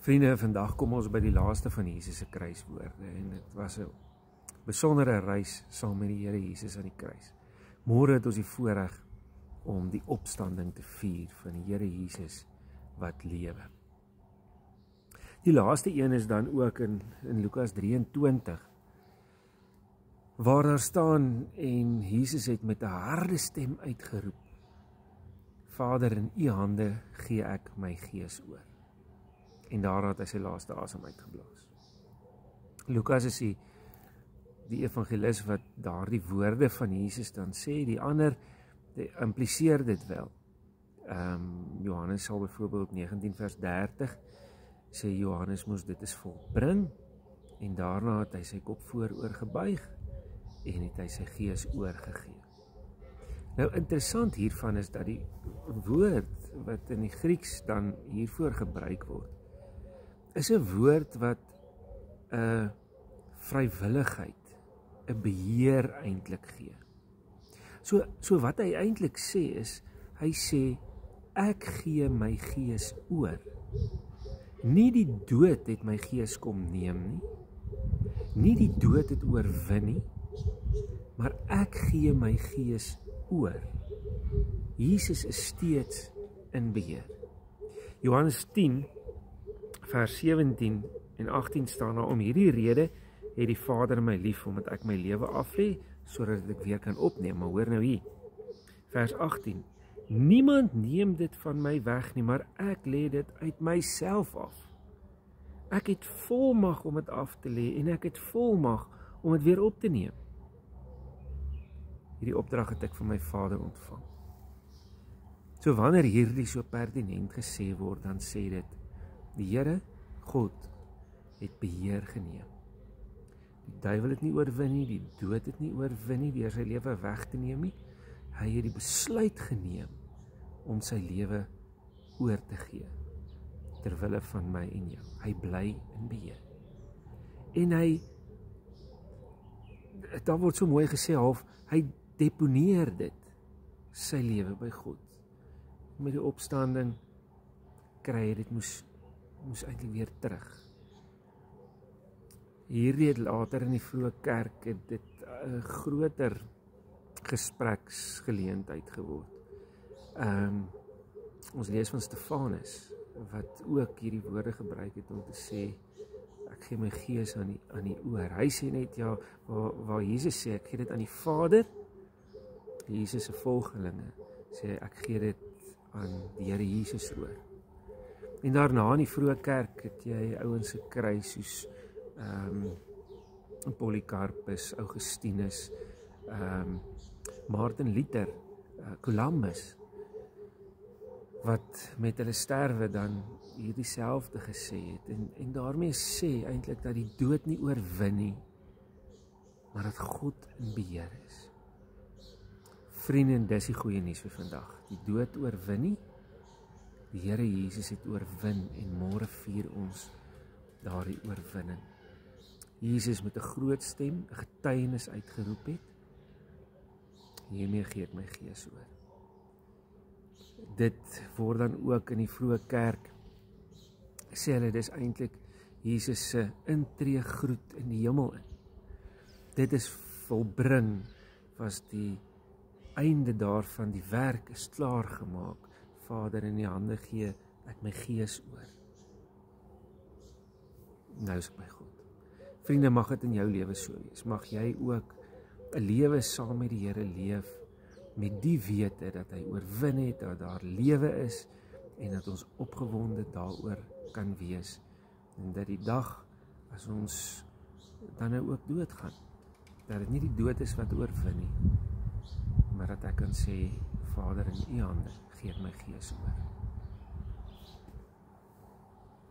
Vriende, vandag kom ons by die laaste van Jesus se kruiswoorde en dit was 'n besondere reis saam met die Here Jesus aan die kruis. Môre het ons die voorreg om die opstanding te vier van die Here Jesus wat lewe. Die laaste een is dan ook in Lukas 23, waar daar staan en Jesus het met 'n harde stem uitgeroep: Vader, in U hande gee ek my gees oor. En daar het hy sy laaste asem uitgeblaas. Lukas is die evangelis wat daardie woorde van Jesus dan sê, die ander impliseer dit wel. Johannes sal byvoorbeeld 19 vers 30 sê Johannes moes dit is volbring en daarna het hy sy kop vooroor gebuig en het hy sy gees oorgegee. Nou interessant hiervan is dat die woord wat in die Grieks dan hiervoor gebruik word, is 'n woord wat 'n vrywilligheid, 'n beheer eintlik gee. So wat hy eintlik sê is, hy sê ek gee my gees oor. Nie die dood het my gees kom neem nie. Nie die dood het oorwin nie, maar ek gee my gees oor. Jesus is steeds in beheer. Johannes 10 vers 17 en 18 staan daar: om hierdie rede het die Vader my lief, omdat ek my lewe aflê, sodat ek weer kan opneem. Maar hoor nou hier, vers 18: niemand neem dit van my weg nie, maar ek lê dit uit myself af. Ek het volmag om dit af te lê en ek het volmag om dit weer op te neem. Hierdie opdrag het ek van my Vader ontvang. So wanneer hierdie so pertinent gesê word, dan sê dit, die Here, God, het beheer geneem. Die duiwel het nie oorwin nie, die dood het nie oorwin nie, deur sy lewe weg te neem nie. Hy het die besluit geneem om sy lewe oor te gee, terwille van my en jou. Hy bly in beheer. En daar word so mooi gesê, hy deponeer dit, sy lewe by God. Met die opstanding kry hy dit moes eintlik weer terug. Hierdie het later in die vroeë kerk het dit 'n groter gespreksgeleentheid geword. Ons lees van Stefanus wat ook hierdie woorde gebruik het om te sê ek gee my gees aan die oor. Hy sê net ja, waar Jesus sê ek gee dit aan die Vader, Jesus se volgelinge sê ek gee dit aan die Here Jesus oor. En daarna in die vroeë kerk het jy ouens gekry soos Polycarpus, Augustinus, Martin Luther, Columbus, wat met hulle sterwe dan hierdie selfde gesê het. En daarmee sê eintlik dat die dood nie oorwin nie, maar dat God in beheer is. Vriende, dis die goeie nuus vir vandag. Die dood oorwin nie, die Here Jesus het oorwin en môre vier ons daardie oorwinning. Jesus met 'n groot stem 'n getuienis uitgeroep het: hiermee gee ek my gees oor. Dit word dan ook in die vroeë kerk sê hulle dis eintlik Jesus se intree groet in die hemel in. Dit is volbring, was die einde daarvan, die werk is klaar gemaak. Vader, in die hande gee ek my gees oor. Nou is ek by God. Vriende, mag dit in jou lewe so wees. Mag jy ook 'n lewe saam met die Here leef, met die wete dat hy oorwin het, dat daar lewe is en dat ons opgewonde daaroor kan wees. En dat die dag as ons dan nou ook doodgaan, dat dit nie die dood is wat oorwin nie, maar dat ek kan sê, Vader, in U hande gee ek my gees oor.